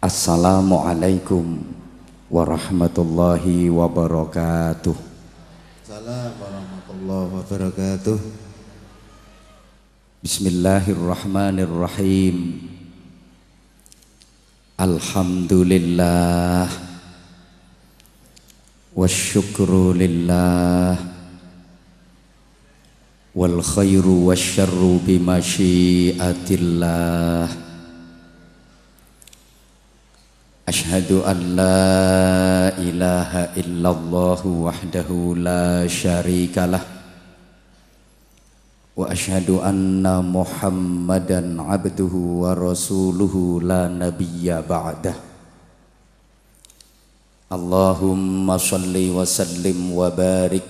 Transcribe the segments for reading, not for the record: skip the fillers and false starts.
Assalamualaikum warahmatullahi wabarakatuh. Assalamualaikum warahmatullahi wabarakatuh. Bismillahirrahmanirrahim. Alhamdulillah wasyukru lillah wal khairu wasyarru bimasyiatillah. Ashhadu an la ilaha illallah wahdahu la syarikalah wa ashhadu anna Muhammadan abduhu wa rasuluhu la nabiyya ba'dah. Allahumma shalli wa sallim wa barik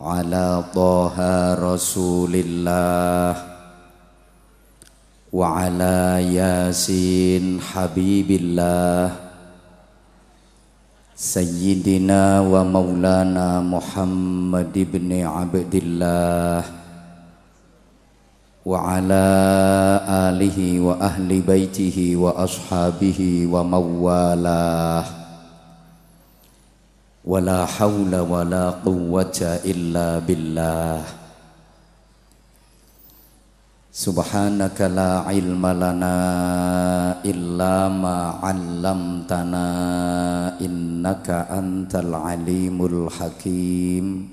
ala Taha Rasulillah wa ala Yasin Habibillah Sayyidina wa Maulana Muhammad ibn Abdillah wa ala alihi wa ahli baitihi wa ashabihi wa mawalah wa la hawla wa la quwwata illa billah. Subhanaka la ilma lana illa ma 'allamtana innaka antal alimul hakim.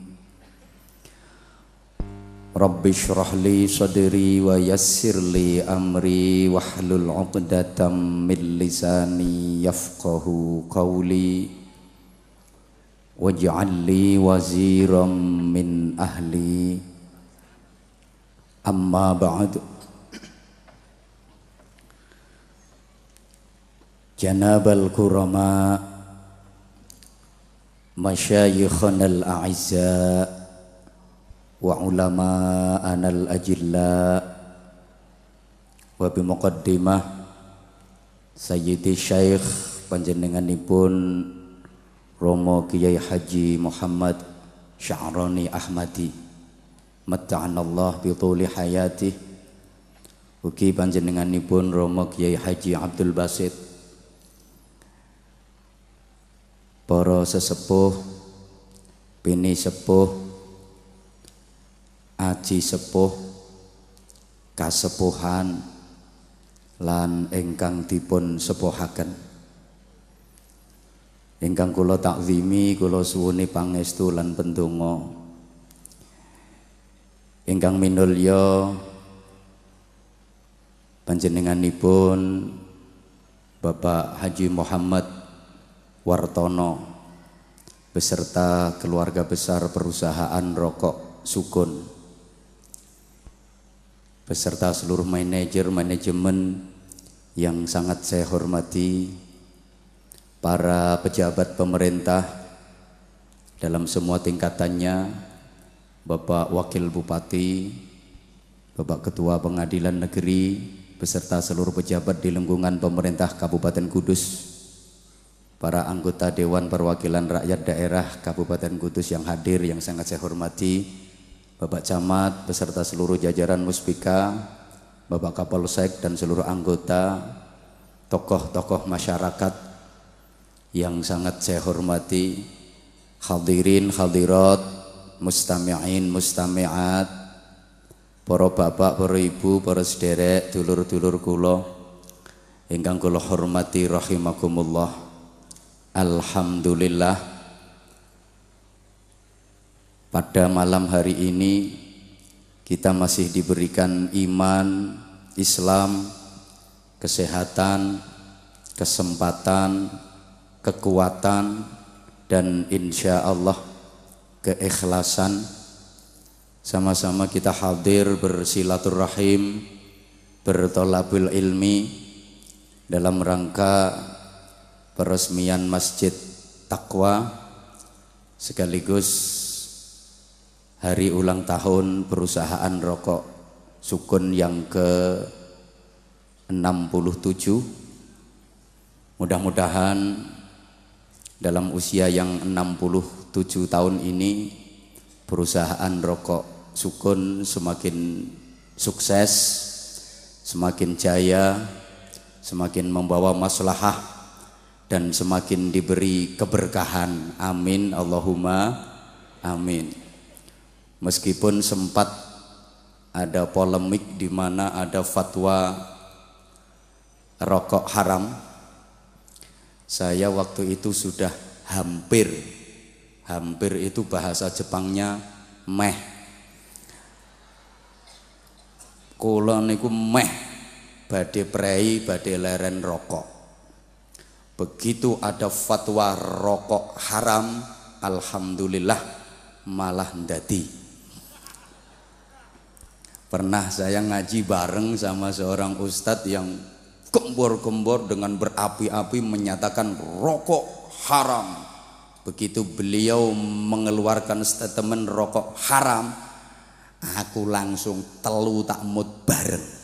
Rabbi shrah li sadri wa yassir li amri wahlul 'uqdatam min lisani yafqahu qawli waj'al li waziran min ahli. Amma ba'd. Janabal kurama masyayikhana al-a'izza wa ulama'ana al-ajilla wa bimuqaddimah Sayyidi Syekh panjenenganipun Romo Kiai Haji Muhammad Sya'roni Ahmadi matta'anallah bituli hayatih. Ugi panjenenganipun Romo Kiai Haji Abdul Basit, para sesepuh, bini sepuh, aji sepuh, kasepuhan lan ingkang dipun sepuhaken, ingkang kula takzimi, kula suwuni pangestu lan pendonga. Ingkang minulya panjenenganipun Bapak Haji Muhammad Wartono beserta keluarga besar perusahaan rokok Sukun beserta seluruh manajemen yang sangat saya hormati, para pejabat pemerintah dalam semua tingkatannya, Bapak Wakil Bupati, Bapak Ketua Pengadilan Negeri, beserta seluruh pejabat di lingkungan pemerintah Kabupaten Kudus, para anggota Dewan Perwakilan Rakyat Daerah Kabupaten Kudus yang hadir yang sangat saya hormati, Bapak Camat beserta seluruh jajaran Muspika, Bapak Kapolsek dan seluruh anggota, tokoh-tokoh masyarakat yang sangat saya hormati, hadirin hadirat, mustami'in mustami'at, para bapak, para ibu, para sederek, dulur-dulur kula ingkang kula hormati rahimakumullah. Alhamdulillah, pada malam hari ini kita masih diberikan iman, Islam, kesehatan, kesempatan, kekuatan, dan insya Allah keikhlasan, sama-sama kita hadir bersilaturahim, bertolabul ilmi dalam rangka peresmian Masjid Taqwa sekaligus hari ulang tahun perusahaan rokok Sukun yang ke-67. Mudah-mudahan dalam usia yang 67 tahun ini perusahaan rokok Sukun semakin sukses, semakin jaya, semakin membawa maslahah dan semakin diberi keberkahan. Amin Allahumma amin. Meskipun sempat ada polemik di mana ada fatwa rokok haram, saya waktu itu sudah hampir itu bahasa Jepangnya meh. Kula niku meh badhe prei badhe leren rokok. Begitu ada fatwa rokok haram, alhamdulillah malah ndadi. Pernah saya ngaji bareng sama seorang ustadz yang gembor-gembor dengan berapi-api menyatakan rokok haram. Begitu beliau mengeluarkan statement rokok haram, aku langsung telu tak mut bareng.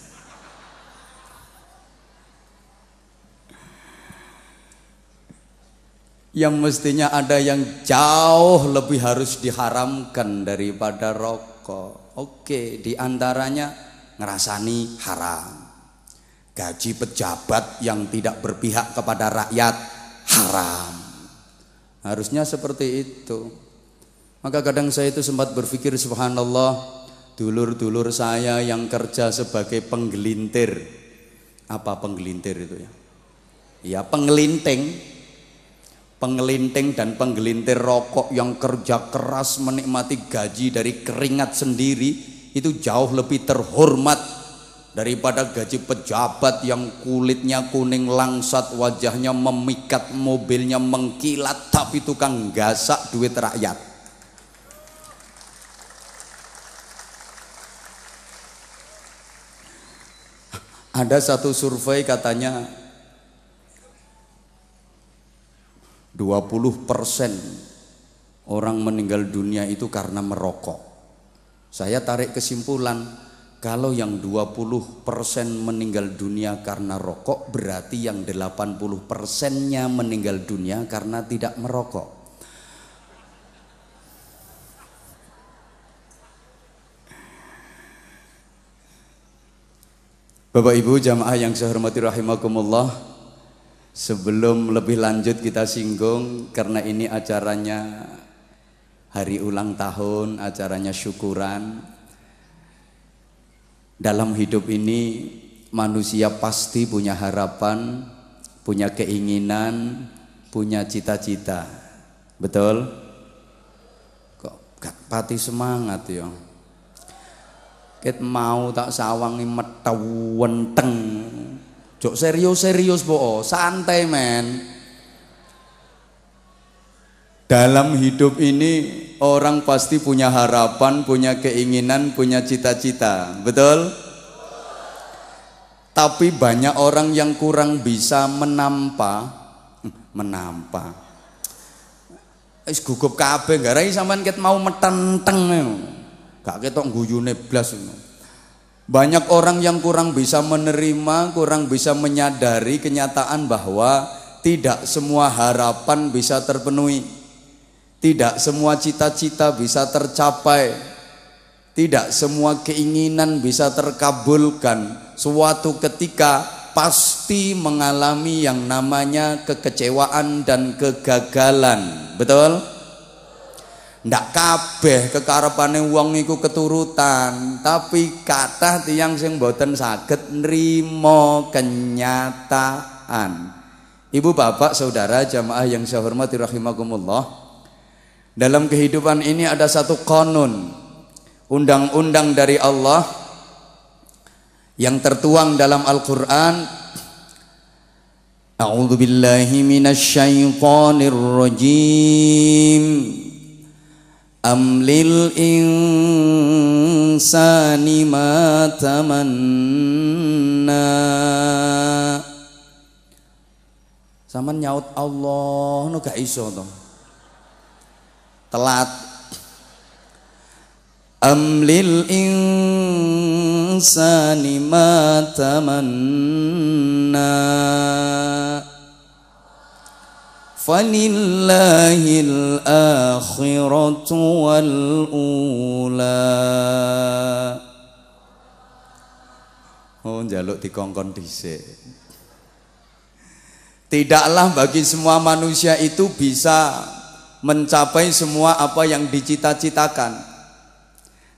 Yang mestinya ada yang jauh lebih harus diharamkan daripada rokok. Oke, diantaranya ngerasani haram. Gaji pejabat yang tidak berpihak kepada rakyat haram. Harusnya seperti itu. Maka kadang saya itu sempat berpikir, subhanallah, dulur-dulur saya yang kerja sebagai penggelintir. Apa penggelintir itu ya? Ya pengelinting. Pengelinting dan penggelintir rokok yang kerja keras menikmati gaji dari keringat sendiri itu jauh lebih terhormat daripada gaji pejabat yang kulitnya kuning langsat, wajahnya memikat, mobilnya mengkilat tapi tukang gasak duit rakyat. Ada satu survei katanya 20% orang meninggal dunia itu karena merokok. Saya tarik kesimpulan, kalau yang 20% meninggal dunia karena rokok, berarti yang 80%-nya meninggal dunia karena tidak merokok. Bapak Ibu jamaah yang saya hormati rahimakumullah, sebelum lebih lanjut kita singgung, karena ini acaranya hari ulang tahun, acaranya syukuran. Dalam hidup ini manusia pasti punya harapan, punya keinginan, punya cita-cita. Betul? Kok gak pati semangat ya? Ket mau tak sawangi metu wenteng. Jok serius-serius po, santai men. Dalam hidup ini orang pasti punya harapan, punya keinginan, punya cita-cita, betul? Tapi banyak orang yang kurang bisa menampa. Wis gugup kabeh, garai sampean ket mau metenteng. Gak ketok guyune blas. Banyak orang yang kurang bisa menerima, kurang bisa menyadari kenyataan bahwa tidak semua harapan bisa terpenuhi, tidak semua cita-cita bisa tercapai, tidak semua keinginan bisa terkabulkan. Suatu ketika pasti mengalami yang namanya kekecewaan dan kegagalan. Betul? Ndak kabeh kekarepane wong iku keturutan, tapi kathah tiyang sing boten saged nrimo kenyataan. Ibu bapak saudara jamaah yang saya hormati rahimakumullah, dalam kehidupan ini ada satu konun, undang-undang dari Allah yang tertuang dalam Al-Qur'an. A'udzubillahi minasyaitonir rajim. Amlil insani ma tamanna. Saman nyaut Allah no gak iso to. Telat. Amlil insani ma tamanna. Falillahil akhiratu wal ula. Oh njaluk dikongkon dhisik. Tidaklah bagi semua manusia itu bisa mencapai semua apa yang dicita-citakan.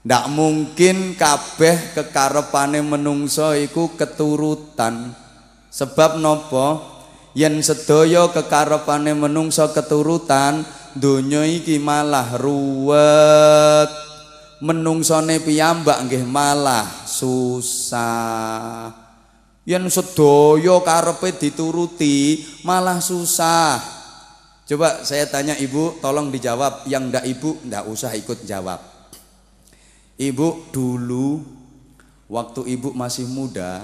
Ndak mungkin kabeh kekarepane menungso iku keturutan. Sebab nopo? Yen sedaya kekarepane menungso keturutan, donya iki malah ruwet. Menungsone piyambak nggih malah susah. Yen sedaya karepe dituruti malah susah. Coba saya tanya ibu, tolong dijawab. Yang ndak ibu ndak usah ikut jawab. Ibu dulu waktu ibu masih muda,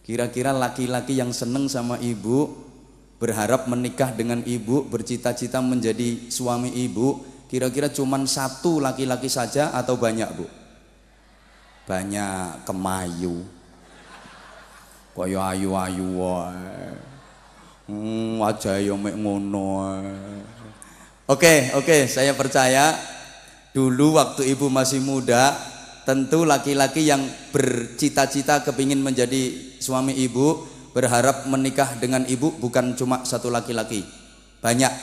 kira-kira laki-laki yang seneng sama ibu, berharap menikah dengan ibu, bercita-cita menjadi suami ibu, kira-kira cuman satu laki-laki saja atau banyak, Bu? Banyak. Kemayu, kaya ayu-ayu wae. Wajah yo mek ngono. Oke, saya percaya dulu waktu ibu masih muda, tentu laki-laki yang bercita-cita kepingin menjadi suami ibu, berharap menikah dengan ibu bukan cuma satu laki-laki, banyak.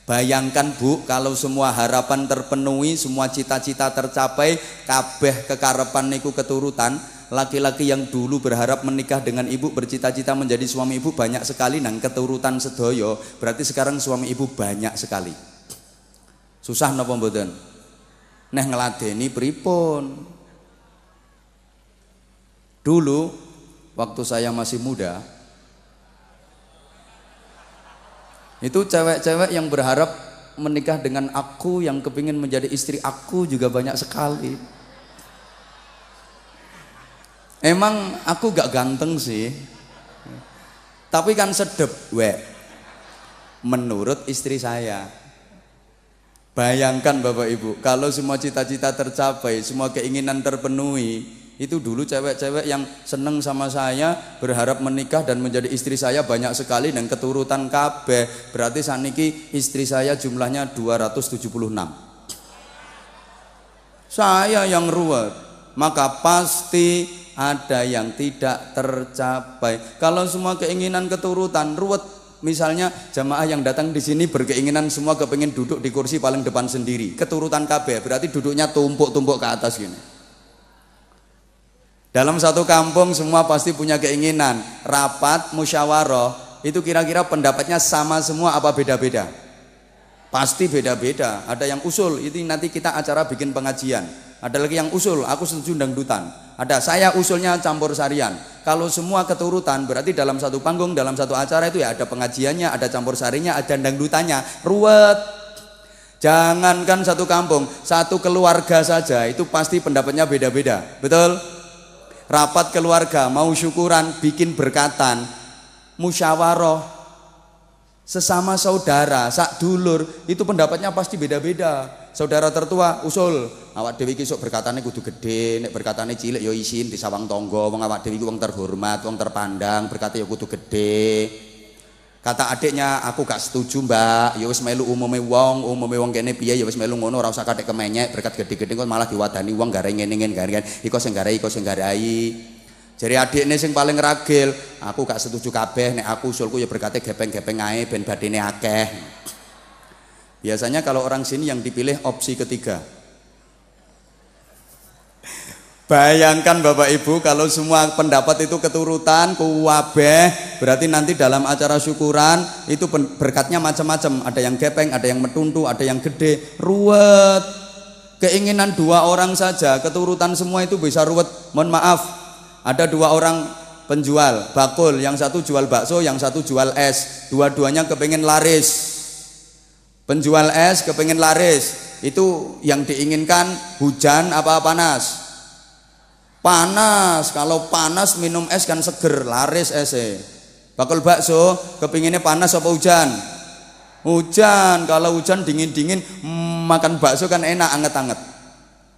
Bayangkan Bu, kalau semua harapan terpenuhi, semua cita-cita tercapai, kabeh kekarepan niku keturutan. Laki-laki yang dulu berharap menikah dengan ibu, bercita-cita menjadi suami ibu banyak sekali, nang keturutan sedoyo, berarti sekarang suami ibu banyak sekali. Susah napa mboten? Neh ngeladeni pripun? Dulu waktu saya masih muda, itu cewek-cewek yang berharap menikah dengan aku, yang kepingin menjadi istri aku juga banyak sekali. Emang aku gak ganteng sih, tapi kan sedep wek menurut istri saya. Bayangkan Bapak Ibu, kalau semua cita-cita tercapai, semua keinginan terpenuhi, itu dulu cewek-cewek yang seneng sama saya, berharap menikah dan menjadi istri saya banyak sekali, dan keturutan kabeh. Berarti saniki istri saya jumlahnya 276. Saya yang ruwet, maka pasti ada yang tidak tercapai. Kalau semua keinginan keturutan ruwet, misalnya jamaah yang datang di sini berkeinginan semua kepingin duduk di kursi paling depan sendiri, keturutan KB, berarti duduknya tumpuk-tumpuk ke atas gini. Dalam satu kampung semua pasti punya keinginan, rapat musyawarah, itu kira-kira pendapatnya sama semua apa beda-beda? Pasti beda-beda. Ada yang usul, itu nanti kita acara bikin pengajian. Ada lagi yang usul, aku setuju dangdutan. Ada saya usulnya campur sarian. Kalau semua keturutan berarti dalam satu panggung, dalam satu acara itu ya ada pengajiannya, ada campur sarinya, ada dangdutannya. Ruwet. Jangankan satu kampung, satu keluarga saja itu pasti pendapatnya beda-beda. Betul? Rapat keluarga, mau syukuran, bikin berkatan, musyawarah, sesama saudara, sak dulur, itu pendapatnya pasti beda-beda. Saudara tertua usul, awak dewi iki sok berkatane kudu gede, nek berkatane cilik ya isin di sawang tangga, wong awak dewi wong terhormat, wong terpandang, berkate ya kudu gede. Kata adiknya, aku gak setuju Mbak, ya wis melu umume wong kene piye ya wis melu ngono, ora usah kathek kemenyek, berkat gede-gede kok malah diwadani wong garai ngene-ngene garai, iko sing garai. Jari adikne sing paling ragil, aku gak setuju kabeh, nek aku usulku ya berkate gepeng-gepeng ae ben badine akeh. Biasanya kalau orang sini yang dipilih opsi ketiga. Bayangkan Bapak Ibu, kalau semua pendapat itu keturutan kuwabeh, berarti nanti dalam acara syukuran itu berkatnya macam-macam. Ada yang gepeng, ada yang metuntu, ada yang gede, ruwet. Keinginan dua orang saja, keturutan semua itu bisa ruwet. Mohon maaf, ada dua orang penjual bakul, yang satu jual bakso, yang satu jual es. Dua-duanya kepengen laris. Penjual es kepengen laris, itu yang diinginkan hujan apa panas? Panas. Kalau panas minum es kan seger, laris esnya. Bakul bakso kepinginnya panas apa hujan? Hujan. Kalau hujan dingin-dingin, makan bakso kan enak, anget-anget.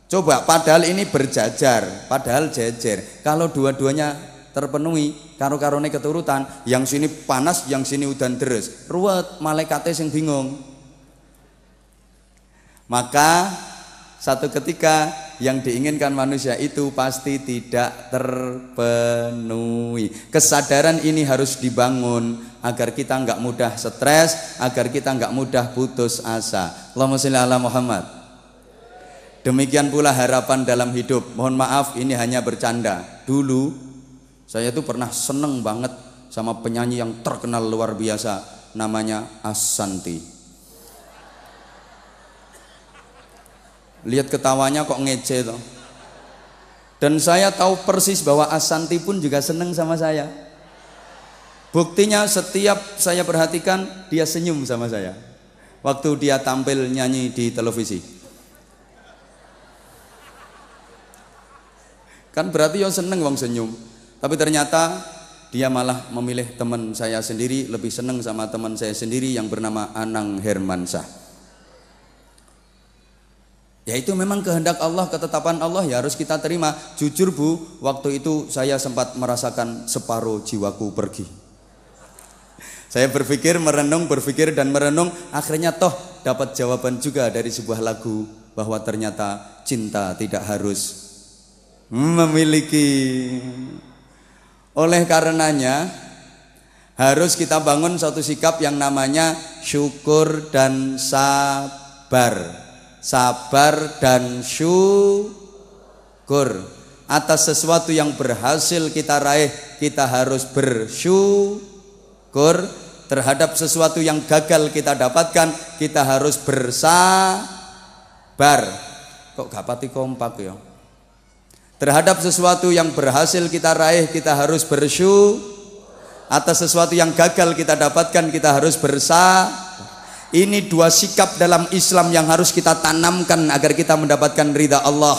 Coba, padahal ini berjajar, padahal jejer. Kalau dua-duanya terpenuhi, karo-karone keturutan, yang sini panas, yang sini udan deres, ruwet, malaikate sing bingung. Maka satu ketika yang diinginkan manusia itu pasti tidak terpenuhi. Kesadaran ini harus dibangun agar kita nggak mudah stres, agar kita nggak mudah putus asa. Allahumma sholli ala Muhammad. Demikian pula harapan dalam hidup. Mohon maaf, ini hanya bercanda. Dulu saya tuh pernah seneng banget sama penyanyi yang terkenal luar biasa, namanya Ashanty. Lihat ketawanya kok ngece toh. Dan saya tahu persis bahwa Ashanty pun juga seneng sama saya. Buktinya setiap saya perhatikan dia senyum sama saya waktu dia tampil nyanyi di televisi. Kan berarti ya seneng wong senyum. Tapi ternyata dia malah memilih teman saya sendiri, lebih seneng sama teman saya sendiri yang bernama Anang Hermansyah. Ya itu memang kehendak Allah, ketetapan Allah, ya harus kita terima. Jujur Bu, waktu itu saya sempat merasakan separuh jiwaku pergi. Saya berpikir, dan merenung, akhirnya toh dapat jawaban juga dari sebuah lagu bahwa ternyata cinta tidak harus memiliki. Oleh karenanya harus kita bangun suatu sikap yang namanya syukur dan sabar. Sabar dan syukur atas sesuatu yang berhasil kita raih. Kita harus bersyukur. Terhadap sesuatu yang gagal kita dapatkan, kita harus bersabar. Kok gak pati kompak ya? Terhadap sesuatu yang berhasil kita raih, kita harus bersyukur. Atas sesuatu yang gagal kita dapatkan, kita harus bersabar. Ini dua sikap dalam Islam yang harus kita tanamkan agar kita mendapatkan ridha Allah.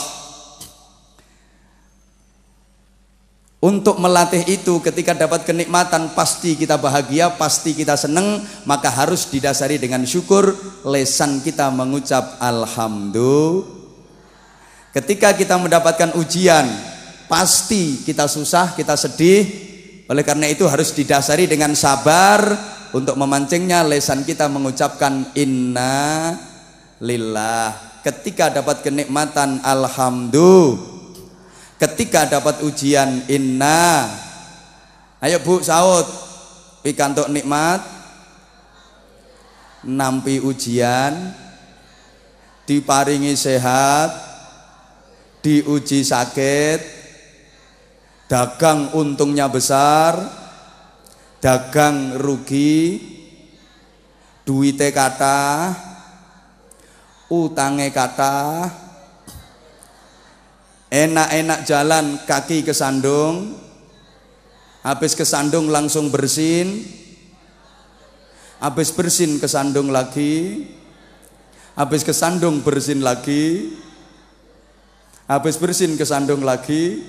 Untuk melatih itu, ketika dapat kenikmatan pasti kita bahagia, pasti kita senang, maka harus didasari dengan syukur. Lesan kita mengucap alhamdulillah. Ketika kita mendapatkan ujian, pasti kita susah, kita sedih. Oleh karena itu harus didasari dengan sabar. Untuk memancingnya, lesan kita mengucapkan inna lillah. Ketika dapat kenikmatan alhamdulillah. Ketika dapat ujian inna. Ayo Bu saud, pikantuk nikmat, nampi ujian, diparingi sehat, diuji sakit, dagang untungnya besar, dagang rugi, duite kathah, utange kathah, enak-enak jalan kaki kesandung, habis kesandung langsung bersin, habis bersin kesandung lagi, habis kesandung bersin lagi, habis bersin kesandung lagi,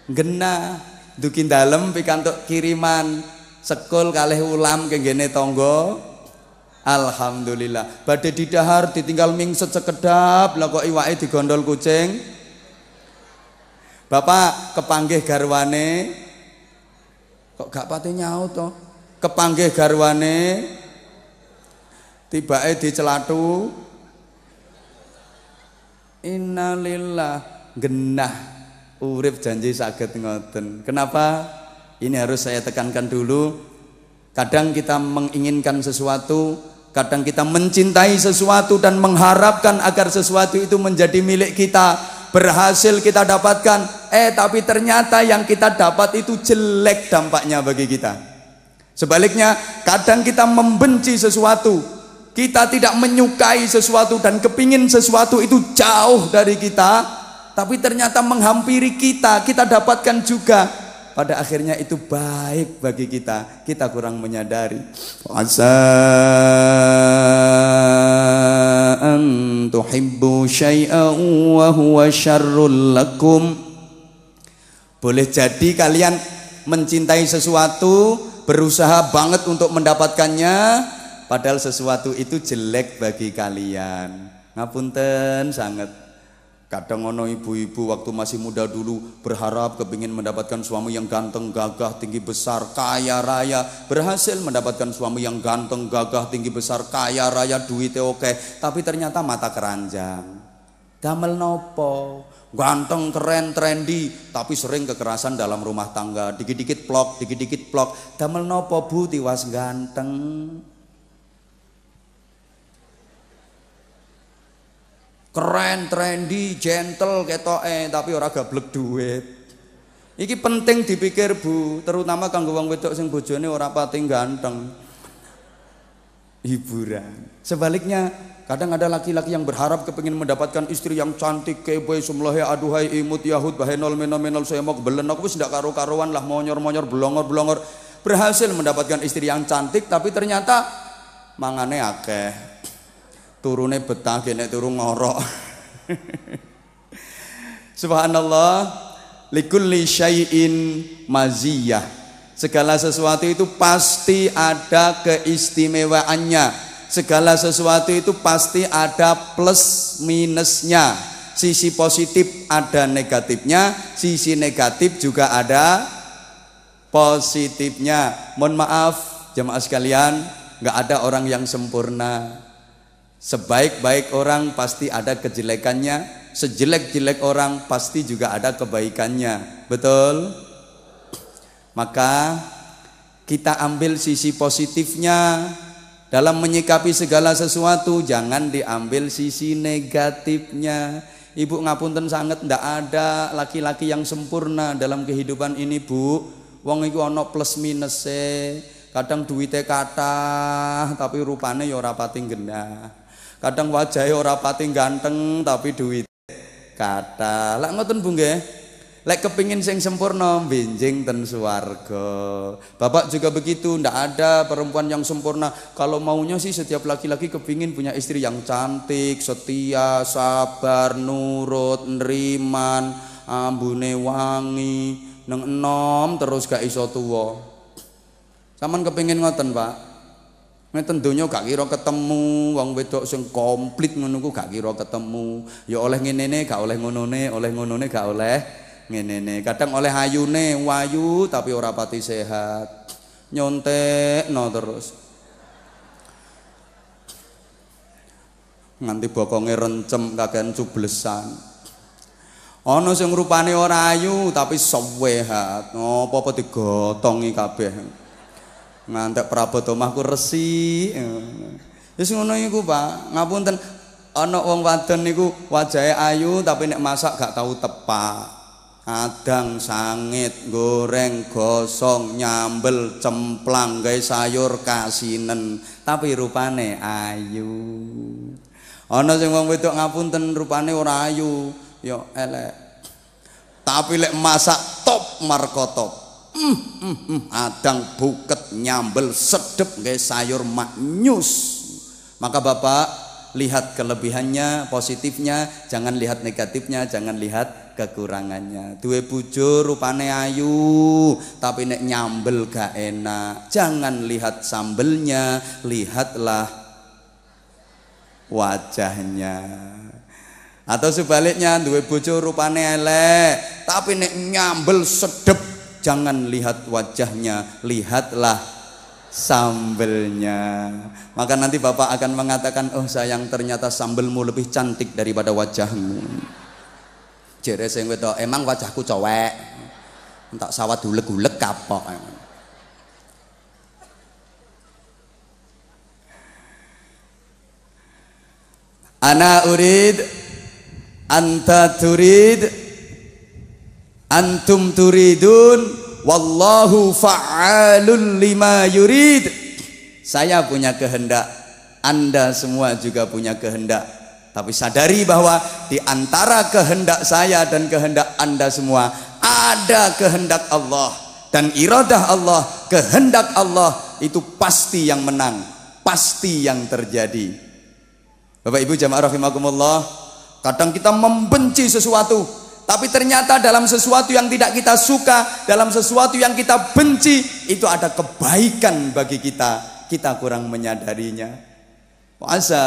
genah dukin dalem pikantuk kiriman sekul kalih ulam kenggene tangga. Alhamdulillah. Badhe didahar ditinggal mingset sekedap lah kok iwake digondol kucing. Bapak kepanggih garwane kok gak pati nyaut to. Kepanggih garwane tibake dicelathu. Innalillah, genah urip janji saged ngoten. Kenapa? Ini harus saya tekankan dulu. Kadang kita menginginkan sesuatu, kadang kita mencintai sesuatu dan mengharapkan agar sesuatu itu menjadi milik kita, berhasil kita dapatkan, tapi ternyata yang kita dapat itu jelek dampaknya bagi kita. Sebaliknya, kadang kita membenci sesuatu, kita tidak menyukai sesuatu dan kepingin sesuatu itu jauh dari kita, tapi ternyata menghampiri kita, kita dapatkan juga. Pada akhirnya itu baik bagi kita, kita kurang menyadari. Asa an tuhibbu syai'an wa huwa syarrul lakum. Boleh jadi kalian mencintai sesuatu, berusaha banget untuk mendapatkannya, padahal sesuatu itu jelek bagi kalian. Ngapunten sangat. Kadang ono ibu-ibu waktu masih muda dulu berharap kepingin mendapatkan suami yang ganteng, gagah, tinggi besar, kaya raya. Berhasil mendapatkan suami yang ganteng, gagah, tinggi besar, kaya raya, duitnya oke. Tapi ternyata mata keranjang. Damel nopo? Ganteng, keren, trendy, tapi sering kekerasan dalam rumah tangga. Dikit-dikit plok, dikit-dikit plok. Damel nopo Bu tiwas ganteng? Keren, trendy, gentle ketoke, tapi ora gablek duit. Iki penting dipikir Bu, terutama kanggo wong wedok sing bojone ora pati ganteng. Hiburan. Sebaliknya, kadang ada laki-laki yang berharap kepingin mendapatkan istri yang cantik, keboy, sumlahe, aduhai, imut, yahud, bahenol, menol, semok, belenok, wis ndak karo-karuan lah, monyor-monyor, belongor-belongor. Berhasil mendapatkan istri yang cantik, tapi ternyata mangane akeh. Turune betah, kene turu ngorok. Subhanallah, likulli syai'in maziyah. Segala sesuatu itu pasti ada keistimewaannya. Segala sesuatu itu pasti ada plus minusnya. Sisi positif ada negatifnya, sisi negatif juga ada positifnya. Mohon maaf jemaah sekalian, nggak ada orang yang sempurna. Sebaik-baik orang pasti ada kejelekannya, sejelek-jelek orang pasti juga ada kebaikannya. Betul? Maka kita ambil sisi positifnya dalam menyikapi segala sesuatu, jangan diambil sisi negatifnya. Ibu ngapunten sangat, ndak ada laki-laki yang sempurna dalam kehidupan ini Bu. Wong iku ana plus minuse. Kadang duwite kathah tapi rupane ya ora pati genah. Kadang wajahe ora pati ganteng tapi duwite kathah. Lah ngoten Bu nggih. Lek kepingin sing sempurna, benjing ten swarga. Bapak juga begitu, ndak ada perempuan yang sempurna. Kalau maunya sih setiap laki-laki kepingin punya istri yang cantik, setia, sabar, nurut, neriman, ambune wangi, neng enom terus gak iso tuwa. Saman kepingin ngoten, Pak? Ngeten donya gak kira ketemu wong wedok sing komplit ngono ku gak kira ketemu. Ya oleh ngene-ne, gak oleh ngonone, oleh ngonone gak oleh ngene. Kadang oleh ayune wayu tapi ora pati sehat. Nyontekno terus. Nganti bokonge rencem kakean cublesan. Ana sing rupane ora ayu tapi sehat. Apa-apa digotongi kabeh. Ngantek prabot omahku resi. Wis ngono iku, Pak. Ngapunten, ana wong wadon niku wajahe ayu tapi nek masak gak tahu tepak. Adang, sangit, goreng, gosong, nyambel, cemplang, gawe sayur kasinen, tapi rupane ayu. Ana sing wong wedok ngapunten rupane ora ayu, ya elek. Tapi lek masak top markotop. Adang, buket, nyambel, sedep, gawe sayur maknyus. Maka Bapak lihat kelebihannya, positifnya, jangan lihat negatifnya, jangan lihat kekurangannya. Duwe bojo rupane ayu tapi nek nyambel gak enak, jangan lihat sambelnya, lihatlah wajahnya. Atau sebaliknya, duwe bojo rupane elek tapi nek nyambel sedep, jangan lihat wajahnya, lihatlah sambelnya. Maka nanti Bapak akan mengatakan, oh sayang, ternyata sambelmu lebih cantik daripada wajahmu. Jere sing wedok, emang wajahku cowek, entak sawat gulek-gulek kapok. Ana urid, anta turid, antum turidun, wallahu fa'alun lima yurid. Saya punya kehendak, Anda semua juga punya kehendak. Tapi sadari bahwa di antara kehendak saya dan kehendak Anda semua ada kehendak Allah. Dan iradah Allah, kehendak Allah itu pasti yang menang, pasti yang terjadi. Bapak Ibu jamaah rahimakumullah, kadang kita membenci sesuatu, tapi ternyata dalam sesuatu yang tidak kita suka, dalam sesuatu yang kita benci, itu ada kebaikan bagi kita. Kita kurang menyadarinya. Asa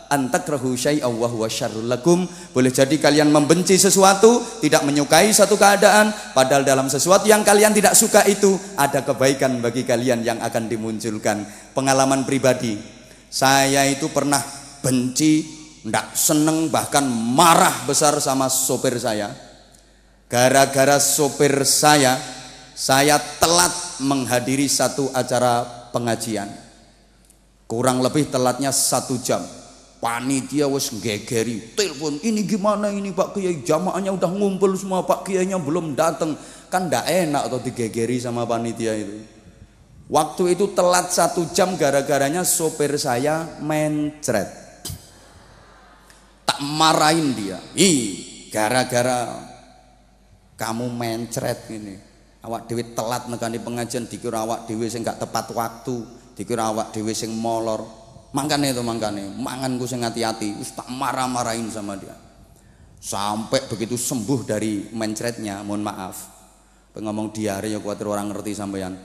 antakrahu syai'aw wa huwa syarrul lakum. Boleh jadi kalian membenci sesuatu, tidak menyukai satu keadaan, padahal dalam sesuatu yang kalian tidak suka itu ada kebaikan bagi kalian yang akan dimunculkan. Pengalaman pribadi, saya itu pernah benci ndak seneng bahkan marah besar sama sopir saya. Gara-gara sopir saya telat menghadiri satu acara pengajian. Kurang lebih telatnya 1 jam. Panitia wis gegeri, telepon, ini gimana ini Pak Kiai, jamaahnya udah ngumpul semua, Pak Kiainya belum datang. Kan ndak enak atau digegeri sama panitia itu. Waktu itu telat 1 jam gara-garanya sopir saya mencret. Tak marahin dia. Gara-gara kamu mencret ini. Awak dhewe telat nekani pengajian, dikira awak dhewe sing gak tepat waktu, dikira awak dhewe sing molor. Mangkane manganku sing hati-hati, wis tak marah-marahin sama dia. Sampai begitu sembuh dari mencretnya, mohon maaf. Ngomong diare ya kuatir orang ngerti sampean.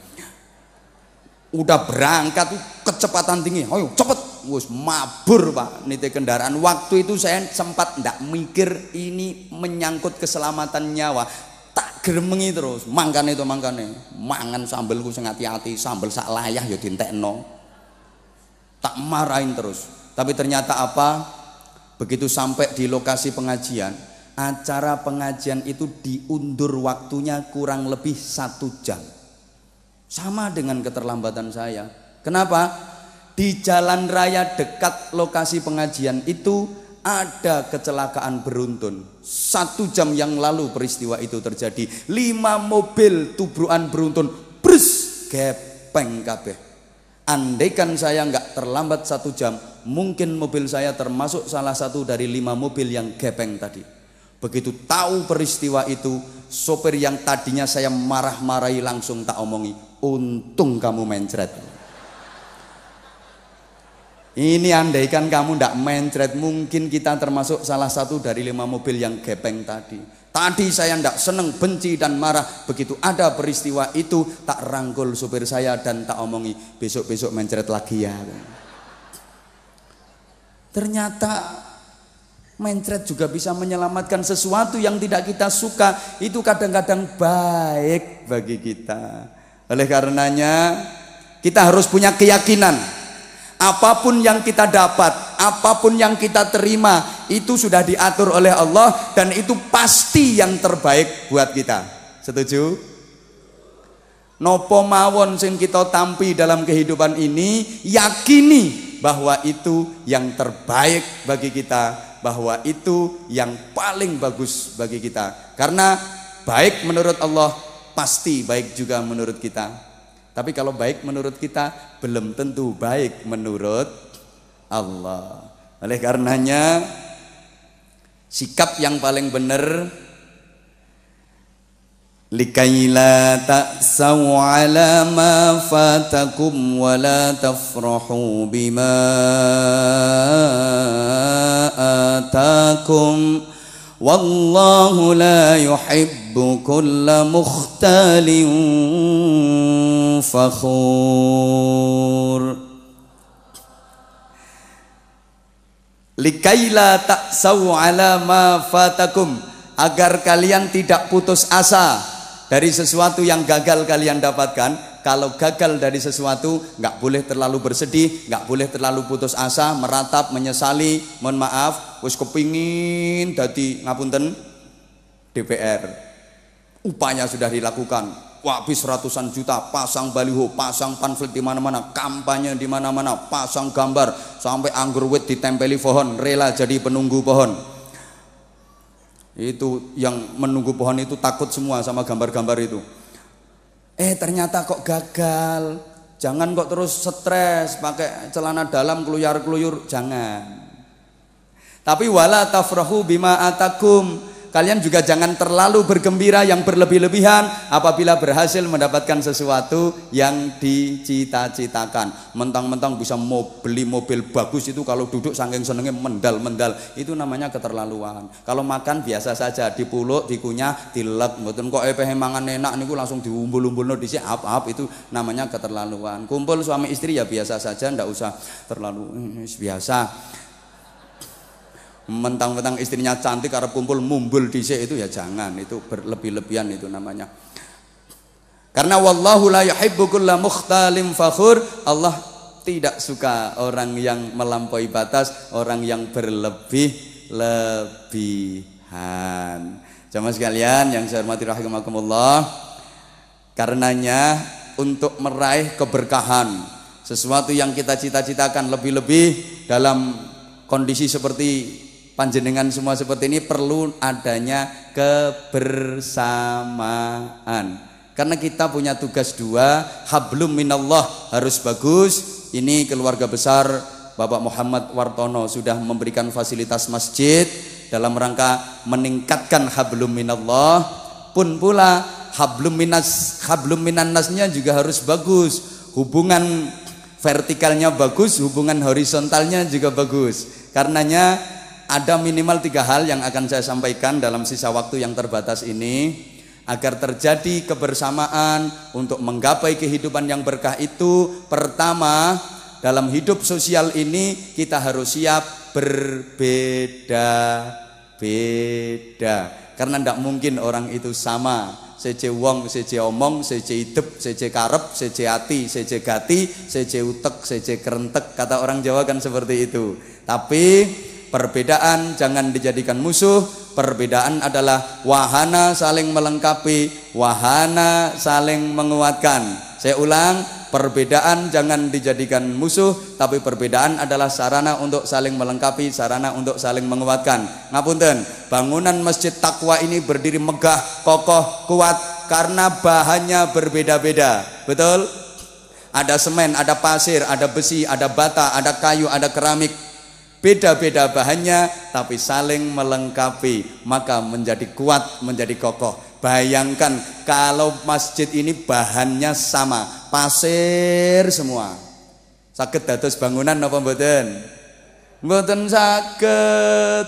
Udah berangkat kecepatan tinggi, ayo cepet, wis mabur Pak niti kendaraan. Waktu itu saya sempat ndak mikir ini menyangkut keselamatan nyawa. Tak gremengi terus, mangkane mangan sambelku sing hati-hati, sambel sak layah ya dientekno. Tak marahin terus. Tapi ternyata apa? Begitu sampai di lokasi pengajian, acara pengajian itu diundur waktunya kurang lebih 1 jam. Sama dengan keterlambatan saya. Kenapa? Di jalan raya dekat lokasi pengajian itu ada kecelakaan beruntun. 1 jam yang lalu peristiwa itu terjadi. 5 mobil tubrukan beruntun, brus, gepeng kabeh. Andaikan saya nggak terlambat 1 jam, mungkin mobil saya termasuk salah satu dari 5 mobil yang gepeng tadi. Begitu tahu peristiwa itu, sopir yang tadinya saya marah-marahi langsung tak omongi, untung kamu mencret. Ini andaikan kamu ndak mencret, mungkin kita termasuk salah satu dari 5 mobil yang gepeng tadi. Tadi saya ndak seneng, benci dan marah. Begitu ada peristiwa itu, tak rangkul supir saya dan tak omongi, besok-besok mencret lagi ya. Ternyata mencret juga bisa menyelamatkan sesuatu yang tidak kita suka. Itu kadang-kadang baik bagi kita. Oleh karenanya kita harus punya keyakinan, apapun yang kita dapat, apapun yang kita terima, itu sudah diatur oleh Allah dan itu pasti yang terbaik buat kita. Setuju? Nopo mawon sing kita tampi dalam kehidupan ini, yakini bahwa itu yang terbaik bagi kita, bahwa itu yang paling bagus bagi kita. Karena baik menurut Allah, pasti baik juga menurut kita. Tapi kalau baik menurut kita, belum tentu baik menurut Allah. Oleh karenanya, sikap yang paling benar, likaila ta'saw ala ma fatakum wa la tafrahu bima atakum wallahu la yuhibbu kulla mukhtalin fakhur. Likaila ta'saw ala ma fatakum, agar kalian tidak putus asa dari sesuatu yang gagal kalian dapatkan. Kalau gagal dari sesuatu, nggak boleh terlalu bersedih, nggak boleh terlalu putus asa, meratap, menyesali. Mohon maaf, wis kepingin dadi ngapunten DPR, upaya sudah dilakukan, wah habis ratusan juta, pasang baliho, pasang pamflet di mana-mana, kampanye di mana-mana, pasang gambar, sampai anggur wit ditempeli pohon, rela jadi penunggu pohon. Itu yang menunggu pohon itu takut semua sama gambar-gambar itu. Ternyata kok gagal. Jangan kok terus stres pakai celana dalam keluyar-keluyur, jangan. Tapi wala tafrahu bima atakum, kalian juga jangan terlalu bergembira yang berlebih-lebihan apabila berhasil mendapatkan sesuatu yang dicita-citakan. Mentang-mentang bisa beli mobil bagus itu, kalau duduk saking senengnya mendal-mendal, itu namanya keterlaluan. Kalau makan biasa saja, dipuluk, dikunyah, dilek, mboten kok pengen mangan enak niku langsung diumbul-umbulno dhisik ap-ap, itu namanya keterlaluan. Kumpul suami istri ya biasa saja, ndak usah terlalu biasa. Mentang-mentang istrinya cantik karena kumpul mumbul dhisik, itu ya jangan, itu berlebih-lebihan itu namanya. Karena wallahu la yuhibbu kulla mukhtalin fakhur, Allah tidak suka orang yang melampaui batas, orang yang berlebih-lebihan. Jamaah sekalian yang saya hormati rahimakumullah, karenanya untuk meraih keberkahan, sesuatu yang kita cita-citakan lebih-lebih dalam kondisi seperti panjenengan semua seperti ini, perlu adanya kebersamaan. Karena kita punya tugas dua, hablum minallah harus bagus. Ini keluarga besar Bapak Muhammad Wartono sudah memberikan fasilitas masjid dalam rangka meningkatkan hablum minallah. Pun pula hablum minannasnya juga harus bagus. Hubungan vertikalnya bagus, hubungan horizontalnya juga bagus. Karenanya ada minimal 3 hal yang akan saya sampaikan dalam sisa waktu yang terbatas ini. Agar terjadi kebersamaan untuk menggapai kehidupan yang berkah itu, pertama, dalam hidup sosial ini kita harus siap berbeda-beda. Karena tidak mungkin orang itu sama. Seje wong, seje omong, seje hidup, seje karep, seje hati, seje gati, seje utek, seje kerentek. Kata orang Jawa kan seperti itu. Tapi perbedaan jangan dijadikan musuh. Perbedaan adalah wahana saling melengkapi, wahana saling menguatkan. Saya ulang, perbedaan jangan dijadikan musuh, tapi perbedaan adalah sarana untuk saling melengkapi, sarana untuk saling menguatkan. Ngapunten, bangunan Masjid Taqwa ini berdiri megah, kokoh, kuat karena bahannya berbeda-beda. Betul? Ada semen, ada pasir, ada besi, ada bata, ada kayu, ada keramik. Beda-beda bahannya tapi saling melengkapi, maka menjadi kuat, menjadi kokoh. Bayangkan kalau masjid ini bahannya sama, pasir semua, saged dados bangunan napa mboten? Mboten saged.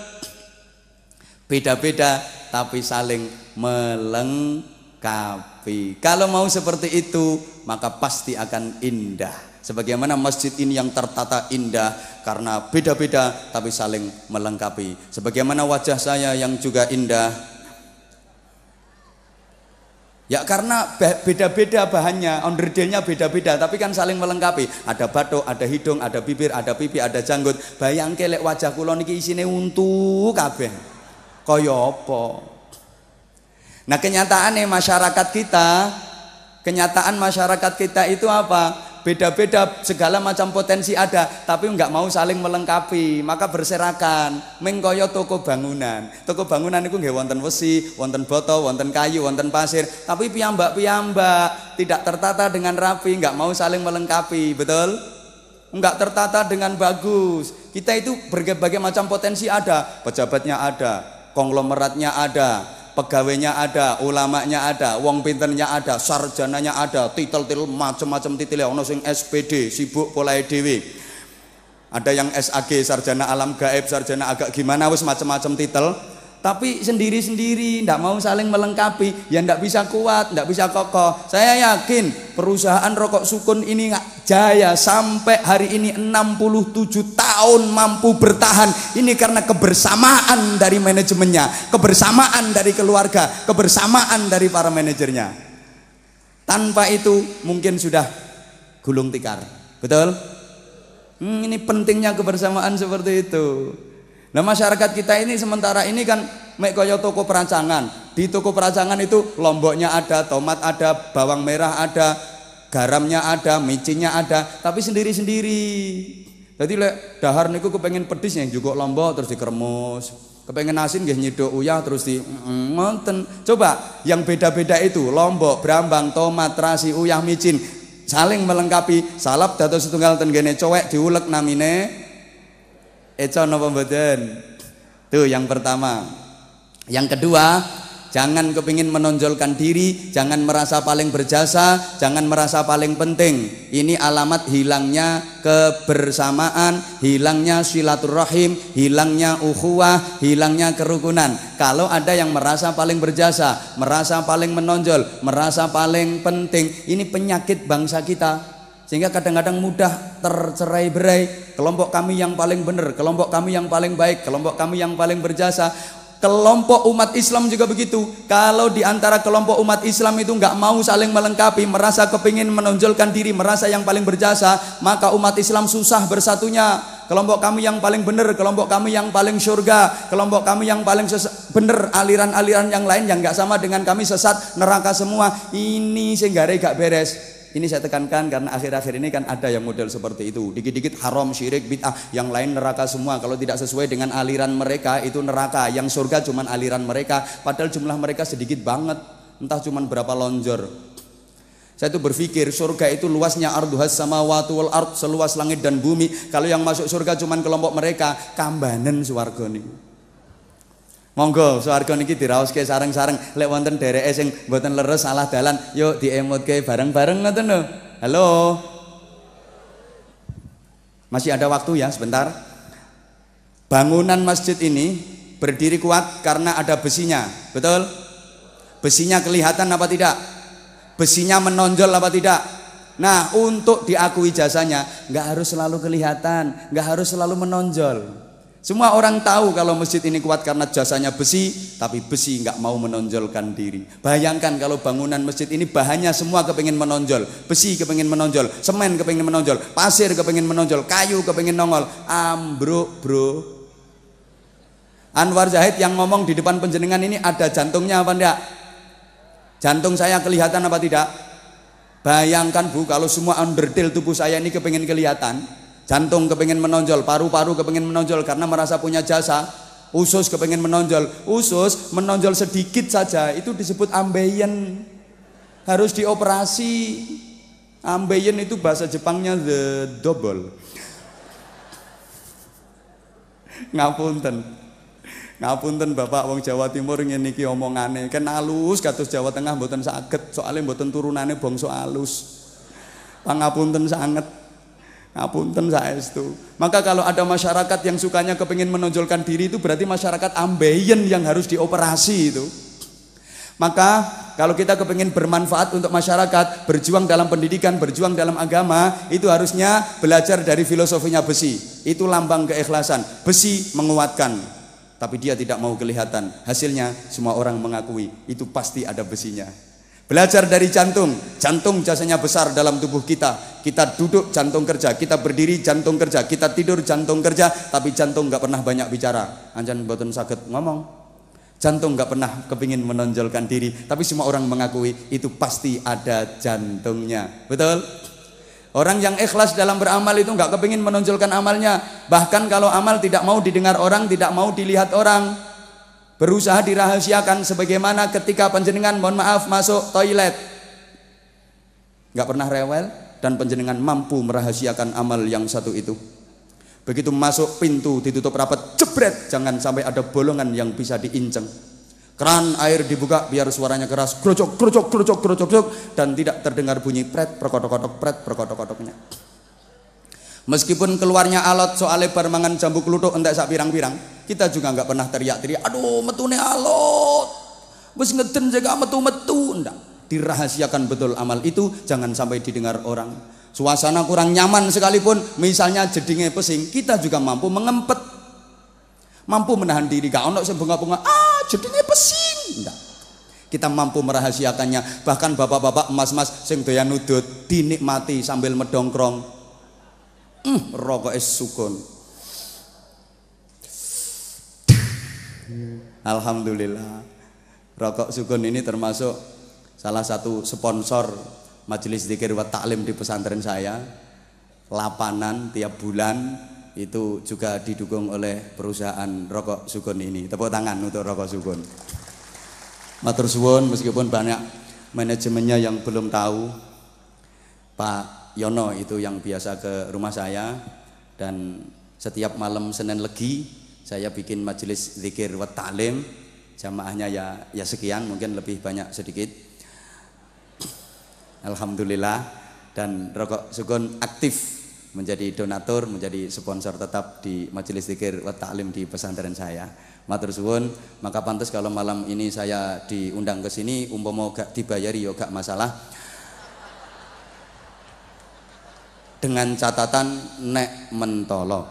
Beda-beda tapi saling melengkapi. Kalau mau seperti itu maka pasti akan indah. Sebagaimana masjid ini yang tertata indah karena beda-beda tapi saling melengkapi. Sebagaimana wajah saya yang juga indah, ya karena beda-beda bahannya, onderdilnya beda-beda tapi kan saling melengkapi. Ada batuk, ada hidung, ada bibir, ada pipi, ada janggut. Bayangke lek wajah kula niki isine untu kabeh. Kaya apa? Nah, kenyataan masyarakat kita itu apa? Beda-beda, segala macam potensi ada, tapi nggak mau saling melengkapi, maka berserakan. Mengkoyo toko bangunan itu nggih wonten wesi, wonten boto, wonten kayu, wonten pasir, tapi piyambak tidak tertata dengan rapi, nggak mau saling melengkapi, betul? Nggak tertata dengan bagus. Kita itu berbagai macam potensi ada, pejabatnya ada, konglomeratnya ada, pegawainya ada, ulamanya ada, wong pinternya ada, sarjananya ada, titel-titel macam-macam titel, ono sing SPD, sibuk polahe dhewe. Ada yang SAG, sarjana alam gaib, sarjana agak gimana, wis macam-macam titel. Tapi sendiri-sendiri, ndak mau saling melengkapi, ya ndak bisa kuat, ndak bisa kokoh. Saya yakin perusahaan rokok Sukun ini jaya sampai hari ini 67 tahun mampu bertahan. Ini karena kebersamaan dari manajemennya, kebersamaan dari keluarga, kebersamaan dari para manajernya. Tanpa itu mungkin sudah gulung tikar. Betul? Ini pentingnya kebersamaan seperti itu. Nah, masyarakat kita ini sementara ini kan mek kaya toko perancangan. Di toko perancangan itu lomboknya ada, tomat ada, bawang merah ada, garamnya ada, micinnya ada, tapi sendiri-sendiri. Jadi lek dahar niku kepengen pedis yang juga lombok terus dikeremus. Kepengen asin nggih nyiduk uyah terus di ngoten. Coba yang beda-beda itu, lombok, brambang, tomat, terasi, uyah, micin, saling melengkapi. Salap dados setunggal ten gene cowek diulek namine Eco napa mboten? Tuh yang pertama. Yang kedua, jangan kepingin menonjolkan diri, jangan merasa paling berjasa, jangan merasa paling penting. Ini alamat hilangnya kebersamaan, hilangnya silaturahim, hilangnya ukhuwah, hilangnya kerukunan. Kalau ada yang merasa paling berjasa, merasa paling menonjol, merasa paling penting, ini penyakit bangsa kita. Sehingga kadang-kadang mudah tercerai-berai. Kelompok kami yang paling benar, kelompok kami yang paling baik, kelompok kami yang paling berjasa. Kelompok umat Islam juga begitu. Kalau di antara kelompok umat Islam itu nggak mau saling melengkapi, merasa kepingin menonjolkan diri, merasa yang paling berjasa, maka umat Islam susah bersatunya. Kelompok kami yang paling benar, kelompok kami yang paling surga, kelompok kami yang paling benar, aliran-aliran yang lain yang nggak sama dengan kami sesat, neraka semua. Ini sehingga gak beres. Ini saya tekankan karena akhir-akhir ini kan ada yang model seperti itu. Dikit-dikit haram, syirik, bid'ah, yang lain neraka semua. Kalau tidak sesuai dengan aliran mereka itu neraka. Yang surga cuman aliran mereka, padahal jumlah mereka sedikit banget. Entah cuman berapa lonjor. Saya itu berpikir surga itu luasnya arduhas samawati wal ard, seluas langit dan bumi. Kalau yang masuk surga cuman kelompok mereka, kambanen swarga niku. Monggo swarga niki diraoske sareng-sareng, lek wonten dereke sing mboten leres salah dalan, yuk diemotke bareng-bareng ngoten lho. Halo. Masih ada waktu ya sebentar. Bangunan masjid ini berdiri kuat karena ada besinya, betul? Besinya kelihatan apa tidak? Besinya menonjol apa tidak? Nah, untuk diakui jasanya nggak harus selalu kelihatan, nggak harus selalu menonjol. Semua orang tahu kalau masjid ini kuat karena jasanya besi, tapi besi nggak mau menonjolkan diri. Bayangkan kalau bangunan masjid ini bahannya semua kepingin menonjol, besi kepingin menonjol, semen kepingin menonjol, pasir kepingin menonjol, kayu kepingin nongol, ambruk bro. Anwar Zahid yang ngomong di depan penjenengan ini ada jantungnya apa enggak? Jantung saya kelihatan apa tidak? Bayangkan Bu, kalau semua underdetail tubuh saya ini kepingin kelihatan. Jantung kepingin menonjol, paru-paru kepingin menonjol karena merasa punya jasa. Usus kepingin menonjol, usus menonjol sedikit saja itu disebut ambeien, harus dioperasi. Ambeien itu bahasa Jepangnya the double. Ngapunten, ngapunten Bapak wong Jawa Timur ngene iki omongane ken alus kados Jawa Tengah mboten saged, soalnya mboten turunane bangsa alus. Pangapunten sanget. Ngapunten saestu. Maka kalau ada masyarakat yang sukanya kepingin menonjolkan diri itu berarti masyarakat ambeien yang harus dioperasi itu. Maka kalau kita kepingin bermanfaat untuk masyarakat, berjuang dalam pendidikan, berjuang dalam agama, itu harusnya belajar dari filosofinya besi. Itu lambang keikhlasan. Besi menguatkan, tapi dia tidak mau kelihatan. Hasilnya semua orang mengakui itu pasti ada besinya. Belajar dari jantung. Jantung jasanya besar dalam tubuh kita. Kita duduk jantung kerja, kita berdiri jantung kerja, kita tidur jantung kerja, tapi jantung nggak pernah banyak bicara. Anjan mboten saged ngomong. Jantung nggak pernah kepingin menonjolkan diri, tapi semua orang mengakui itu pasti ada jantungnya. Betul? Orang yang ikhlas dalam beramal itu nggak kepingin menonjolkan amalnya. Bahkan kalau amal tidak mau didengar orang, tidak mau dilihat orang, berusaha dirahasiakan. Sebagaimana ketika panjenengan mohon maaf masuk toilet, nggak pernah rewel dan panjenengan mampu merahasiakan amal yang satu itu. Begitu masuk pintu ditutup rapat, jebret, jangan sampai ada bolongan yang bisa diinceng. Keran air dibuka biar suaranya keras, grocok grocok grocok grocok grocok, dan tidak terdengar bunyi pret perkodok-kodok pret perkodok-kodoknya. Meskipun keluarnya alot soalnya bar mangan jambu kluthuk entek sak pirang-pirang, kita juga nggak pernah teriak-teriak, aduh metune alot, wis ngeden jaga metu-metu. Enggak, dirahasiakan betul amal itu, jangan sampai didengar orang. Suasana kurang nyaman sekalipun, misalnya jedinge pesing, kita juga mampu mengempet, mampu menahan diri. Gak ono sing bunga-bunga, jedinge pesing. Enggak. Kita mampu merahasiakannya. Bahkan bapak-bapak, emas-emas sing doyan nudut dinikmati sambil medongkrong. Rokok es sukun. Alhamdulillah. Rokok sukun ini termasuk salah satu sponsor Majelis Dzikir wa Ta'lim di pesantren saya. Lapanan tiap bulan itu juga didukung oleh perusahaan rokok sukun ini. Tepuk tangan untuk rokok sukun. Matur suwun, meskipun banyak manajemennya yang belum tahu, Pak Yono itu yang biasa ke rumah saya, dan setiap malam Senin Legi saya bikin Majelis Dzikir wa Ta'lim. Jamaahnya ya sekian, mungkin lebih banyak sedikit. Alhamdulillah. Dan rokok sukun aktif menjadi donatur, menjadi sponsor tetap di Majelis Dzikir wa Ta'lim di pesantren saya. Matur suwun. Maka pantas kalau malam ini saya diundang ke sini, umpama gak dibayari yo gak masalah. Dengan catatan nek mentolo.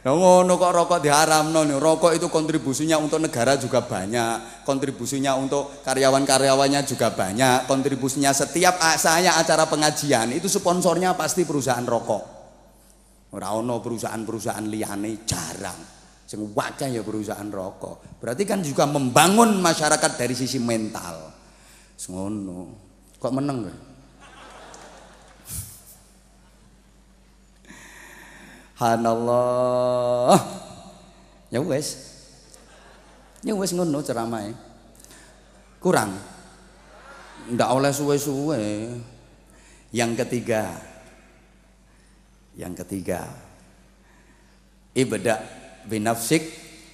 Lah ngono kok rokok diharamno nih. Rokok itu kontribusinya untuk negara juga banyak, kontribusinya untuk karyawan-karyawannya juga banyak, kontribusinya setiap saya acara pengajian itu sponsornya pasti perusahaan rokok. Ora ono perusahaan-perusahaan liyane, jarang. Sing akeh ya perusahaan rokok. Berarti kan juga membangun masyarakat dari sisi mental. Ngono. Kok meneng ya? Hanallah. Ya wes ngono ceramahe. Kurang. Ndak oleh suwe-suwe. Yang ketiga. Ibda binafsik,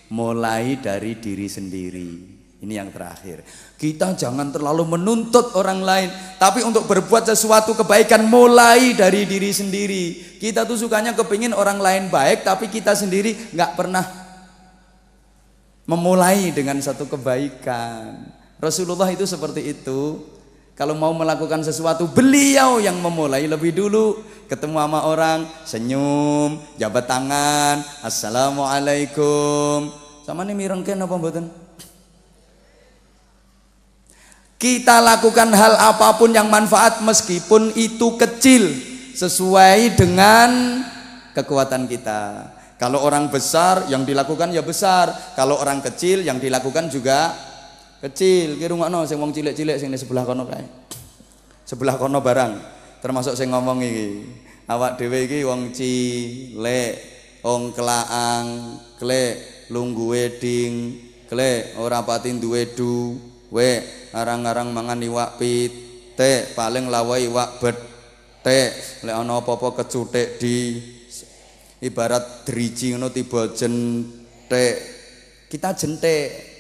mulai dari diri sendiri. Ini yang terakhir. Kita jangan terlalu menuntut orang lain, tapi untuk berbuat sesuatu kebaikan mulai dari diri sendiri. Kita tuh sukanya kepingin orang lain baik, tapi kita sendiri nggak pernah memulai dengan satu kebaikan. Rasulullah itu seperti itu. Kalau mau melakukan sesuatu, beliau yang memulai lebih dulu. Ketemu sama orang, senyum, jabat tangan, assalamualaikum. Sama nih mirengken apa mboten? Kita lakukan hal apapun yang manfaat meskipun itu kecil, sesuai dengan kekuatan kita. Kalau orang besar yang dilakukan ya besar, kalau orang kecil yang dilakukan juga kecil. Ki rungokno sing wong cilik-cilik sing di sebelah kono kae. Sebelah kono barang, termasuk sing ngomong iki. Awak dhewe iki wong cilik, wong kelaang, klek lungguh weding, klek ora pati duwe duwe, arang-arang mangan iwak pitik, paling lawe iwak betik, lek ana apa-apa kecuthik di ibarat driji ngono tiba jentik. Kita jentik.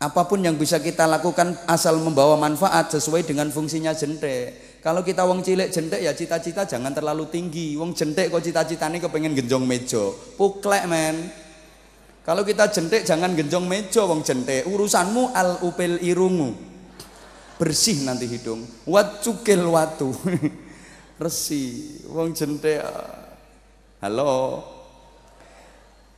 Apapun yang bisa kita lakukan asal membawa manfaat sesuai dengan fungsinya jentik. Kalau kita wong cilik jentik ya cita-cita jangan terlalu tinggi. Wong jentik kok cita-citane kepengen genjong meja. Puklek men. Kalau kita jentik jangan genjong meja wong jentik. Urusanmu al upil irungu. Bersih nanti hidung. Wat cukil watu. Resi. Wong jentik. Halo.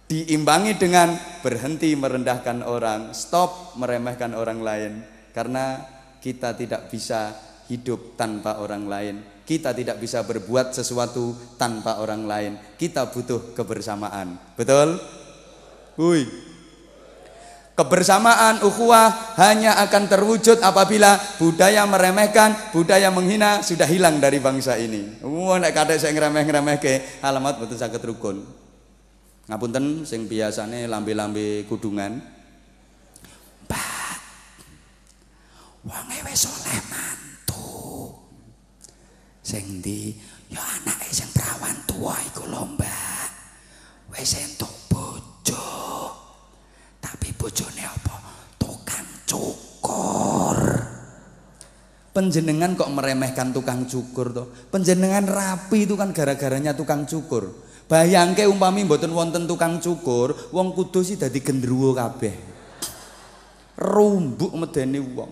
Diimbangi dengan berhenti merendahkan orang, stop meremehkan orang lain, karena kita tidak bisa hidup tanpa orang lain, kita tidak bisa berbuat sesuatu tanpa orang lain, kita butuh kebersamaan. Betul? Hui. Kebersamaan ukhuwah hanya akan terwujud apabila budaya meremehkan, budaya menghina sudah hilang dari bangsa ini. Nek kadek sing ngremeh-ngremehke alamat betul saged rukun. Ngapunten sing biasane lambe-lambe kudungan. Mbak, wonge wis oleh mantu. Sing ndi? Ya anake sing prawan tuwa iku lho, Mbak. Wis entuk bojo. Tapi bojone apa? Tukang cukur. Penjenengan kok meremehkan tukang cukur toh? Penjenengan rapi itu kan gara-garanya tukang cukur. Bayangke umpami mboten wonten tukang cukur, wong Kudus sih dadi gendruwo kabeh. Rumbuk medeni wong.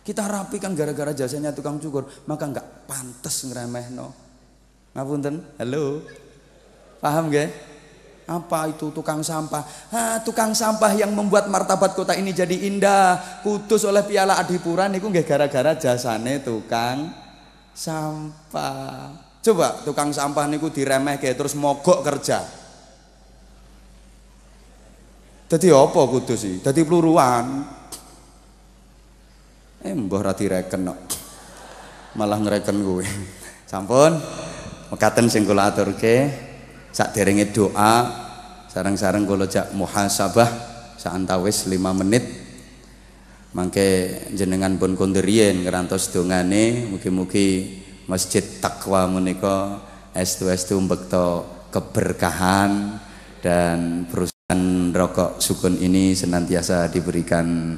Kita rapi kan gara-gara jasanya tukang cukur, maka enggak pantes ngremehno. Ngapunten? Halo. Paham nggih? Apa itu tukang sampah? Tukang sampah yang membuat martabat kota ini jadi indah. Kudus oleh Piala Adipura niku nggih gara-gara jasane tukang sampah. Coba tukang sampah niku diremehke terus mogok kerja. Dadi apa Kudus sih? Dadi pluruan. Mbah ra direken kok. Malah ngreken kowe. Sampun. Mekaten sing kula aturke. Sakderenge doa, sareng-sareng kula jak muhasabah saantawis 5 menit. Mangke jenengan pun kondherien ngrantos dongane, mugi-mugi Masjid Taqwa menika estu-estu mbekta keberkahan dan perusahaan rokok sukun ini senantiasa diberikan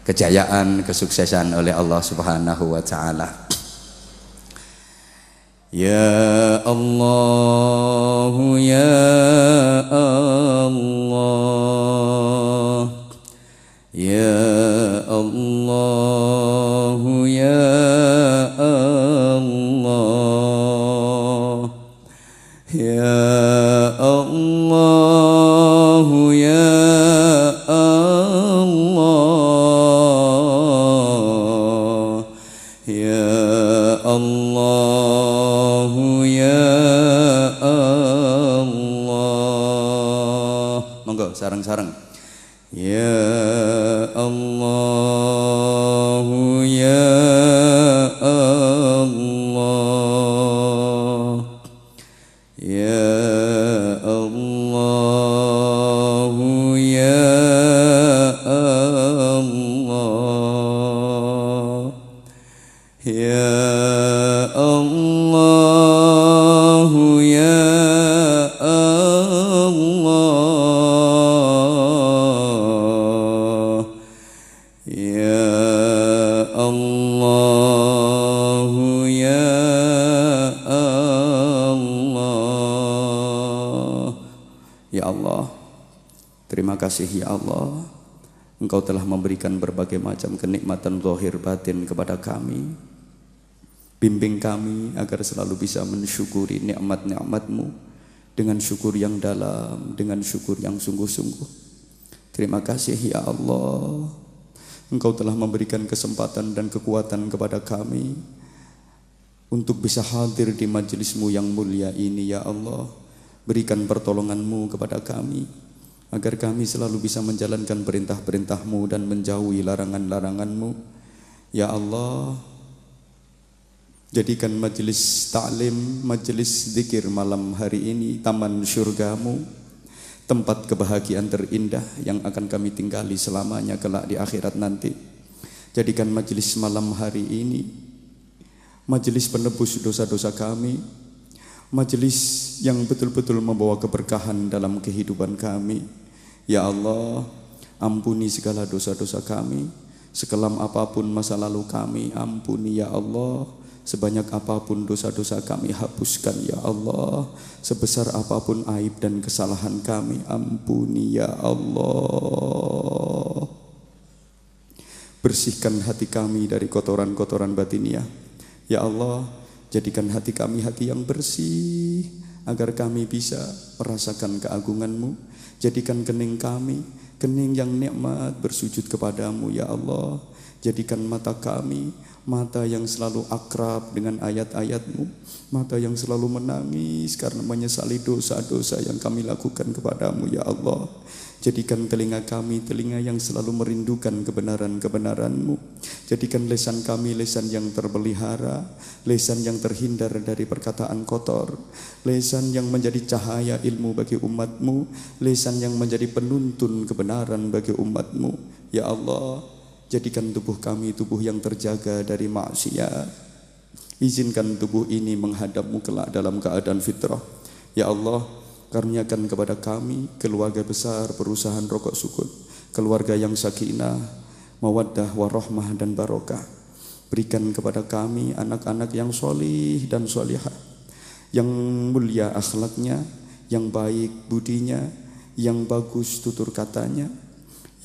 kejayaan, kesuksesan oleh Allah Subhanahu wa taala. Ya Allah, ya Allah, ya Allah, ya Allah, ya Allah. Allah. Monggo sareng-sareng. Ya Allah, ya Allah, ya Allah, ya Allah, ya Allah, ya Allah, ya Allah, ya Allah. Ya Allah, terima kasih ya Allah, Engkau telah memberikan berbagai macam kenikmatan zahir batin kepada kami. Bimbing kami agar selalu bisa mensyukuri nikmat-nikmat-Mu dengan syukur yang dalam, dengan syukur yang sungguh-sungguh. Terima kasih ya Allah, Engkau telah memberikan kesempatan dan kekuatan kepada kami untuk bisa hadir di majelis-Mu yang mulia ini ya Allah. Berikan pertolongan-Mu kepada kami agar kami selalu bisa menjalankan perintah-perintah-Mu dan menjauhi larangan-larangan-Mu ya Allah. Jadikan majelis ta'lim, majelis zikir malam hari ini taman syurga-Mu, tempat kebahagiaan terindah yang akan kami tinggali selamanya kelak di akhirat nanti. Jadikan majelis malam hari ini majelis penebus dosa-dosa kami, majelis yang betul-betul membawa keberkahan dalam kehidupan kami. Ya Allah, ampuni segala dosa-dosa kami, sekelam apapun masa lalu kami, ampuni ya Allah. Sebanyak apapun dosa-dosa kami, hapuskan ya Allah. Sebesar apapun aib dan kesalahan kami, ampuni ya Allah. Bersihkan hati kami dari kotoran-kotoran batiniah ya Allah. Jadikan hati kami hati yang bersih, agar kami bisa merasakan keagungan-Mu. Jadikan kening kami kening yang nikmat bersujud kepadamu ya Allah. Jadikan mata kami mata yang selalu akrab dengan ayat-ayat-Mu, mata yang selalu menangis karena menyesali dosa-dosa yang kami lakukan kepadamu ya Allah. Jadikan telinga kami telinga yang selalu merindukan kebenaran-kebenaran-Mu. Jadikan lisan kami lisan yang terpelihara, lisan yang terhindar dari perkataan kotor, lisan yang menjadi cahaya ilmu bagi umat-Mu, lisan yang menjadi penuntun kebenaran bagi umat-Mu ya Allah. Jadikan tubuh kami tubuh yang terjaga dari maksiat. Izinkan tubuh ini menghadap-Mu kelak dalam keadaan fitrah ya Allah. Karuniakan kepada kami keluarga besar perusahaan Rokok Sukun, keluarga yang sakinah, mawaddah, warahmah dan barokah. Berikan kepada kami anak-anak yang solih dan solihah, yang mulia akhlaknya, yang baik budinya, yang bagus tutur katanya,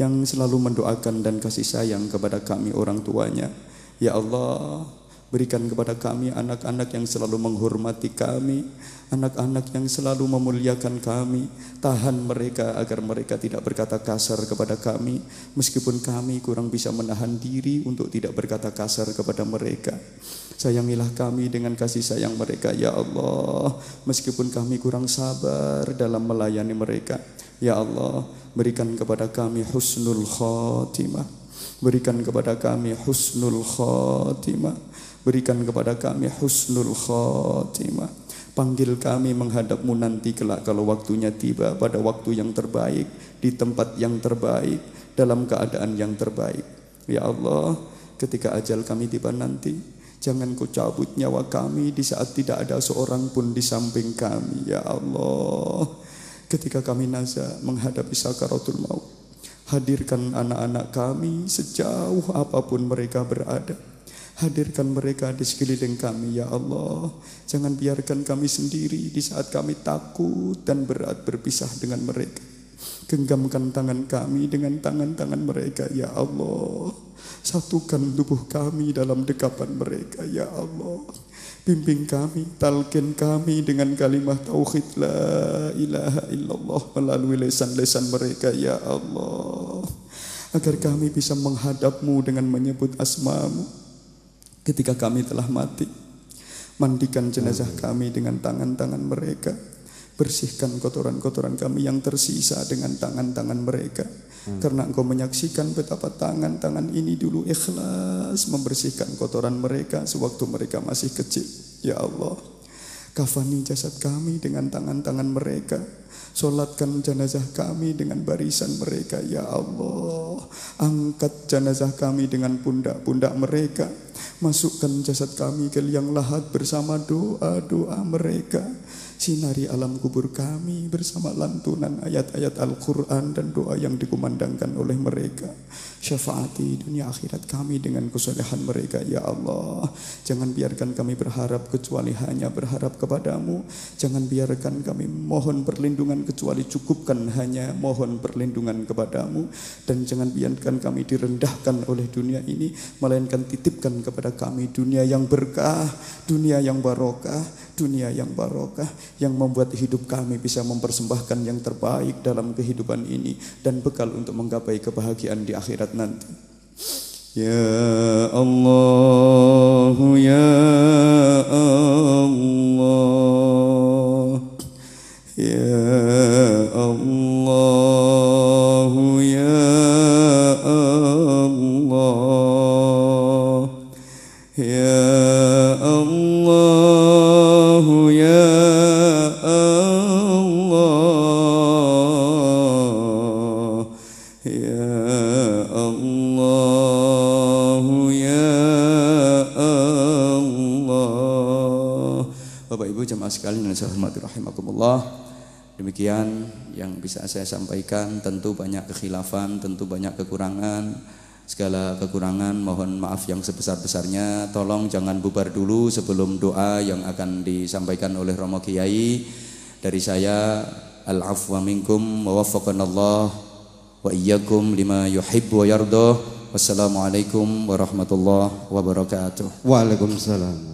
yang selalu mendoakan dan kasih sayang kepada kami orang tuanya ya Allah. Berikan kepada kami anak-anak yang selalu menghormati kami, anak-anak yang selalu memuliakan kami. Tahan mereka agar mereka tidak berkata kasar kepada kami, meskipun kami kurang bisa menahan diri untuk tidak berkata kasar kepada mereka. Sayangilah kami dengan kasih sayang mereka ya Allah, meskipun kami kurang sabar dalam melayani mereka ya Allah. Berikan kepada kami husnul khatimah, berikan kepada kami husnul khatimah, berikan kepada kami husnul khatimah. Panggil kami menghadap-Mu nanti kelak kalau waktunya tiba, pada waktu yang terbaik, di tempat yang terbaik, dalam keadaan yang terbaik ya Allah. Ketika ajal kami tiba nanti, jangan Kau cabut nyawa kami di saat tidak ada seorang pun di samping kami ya Allah. Ketika kami nazar menghadapi sakaratul maut, hadirkan anak-anak kami sejauh apapun mereka berada. Hadirkan mereka di sekeliling kami ya Allah. Jangan biarkan kami sendiri di saat kami takut dan berat berpisah dengan mereka. Genggamkan tangan kami dengan tangan-tangan mereka ya Allah. Satukan tubuh kami dalam dekapan mereka ya Allah. Bimbing kami, talqin kami dengan kalimat tauhid la ilaha illallah melalui lesan-lesan mereka ya Allah. Agar kami bisa menghadap-Mu dengan menyebut asma-Mu ketika kami telah mati. Mandikan jenazah kami dengan tangan-tangan mereka Bersihkan kotoran-kotoran kami yang tersisa dengan tangan-tangan mereka. Karena Engkau menyaksikan betapa tangan-tangan ini dulu ikhlas membersihkan kotoran mereka sewaktu mereka masih kecil. Ya Allah, kafani jasad kami dengan tangan-tangan mereka. Solatkan jenazah kami dengan barisan mereka. Ya Allah, angkat jenazah kami dengan pundak-pundak mereka. Masukkan jasad kami ke liang lahat bersama doa-doa mereka. Sinari alam kubur kami bersama lantunan ayat-ayat Al-Quran dan doa yang dikumandangkan oleh mereka. Syafaati dunia akhirat kami dengan kesolehan mereka. Ya Allah, jangan biarkan kami berharap kecuali hanya berharap kepadamu. Jangan biarkan kami mohon perlindungan kecuali cukupkan hanya mohon perlindungan kepadamu. Dan jangan biarkan kami direndahkan oleh dunia ini, melainkan titipkan kepada kami dunia yang berkah, dunia yang barokah, dunia yang barokah, yang membuat hidup kami bisa mempersembahkan yang terbaik dalam kehidupan ini dan bekal untuk menggapai kebahagiaan di akhirat nanti. Ya Allah, ya Allah, ya Allah, ya Allah, ya Allah, ya Allah, ya Allah, ya Allah. Bapak Ibu jamaah sekalian yang saya hormati rahimakumullah. Demikian yang bisa saya sampaikan. Tentu banyak kekhilafan, tentu banyak kekurangan. Segala kekurangan mohon maaf yang sebesar-besarnya. Tolong jangan bubar dulu sebelum doa yang akan disampaikan oleh Romo Kiai. Dari saya, al-afwa minkum wa waffaqanallah wa iyyakum lima yuhibbu wa yardah. Wassalamualaikum warahmatullahi wabarakatuh. Waalaikumsalam.